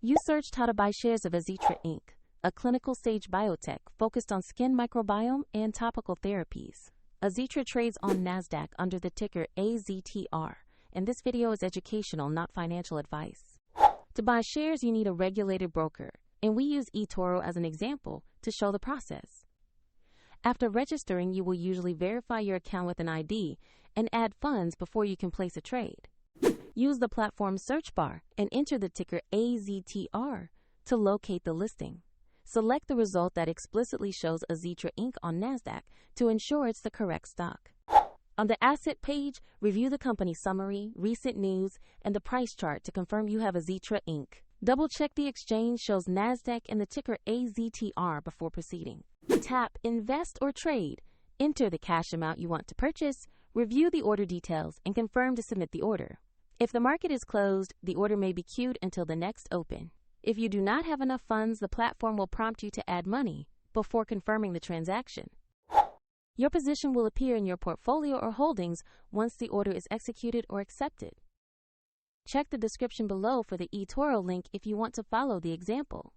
You searched how to buy shares of Azitra Inc., a clinical stage biotech focused on skin microbiome and topical therapies. Azitra trades on NASDAQ under the ticker AZTR, and this video is educational, not financial advice. To buy shares, you need a regulated broker, and we use eToro as an example to show the process. After registering, you will usually verify your account with an ID and add funds before you can place a trade. Use the platform search bar and enter the ticker AZTR to locate the listing. Select the result that explicitly shows Azitra Inc. on NASDAQ to ensure it's the correct stock. On the asset page, review the company summary, recent news, and the price chart to confirm you have Azitra Inc. Double-check the exchange shows NASDAQ and the ticker AZTR before proceeding. Tap Invest or Trade. Enter the cash amount you want to purchase, review the order details, and confirm to submit the order. If the market is closed, the order may be queued until the next open. If you do not have enough funds, the platform will prompt you to add money before confirming the transaction. Your position will appear in your portfolio or holdings once the order is executed or accepted. Check the description below for the eToro link if you want to follow the example.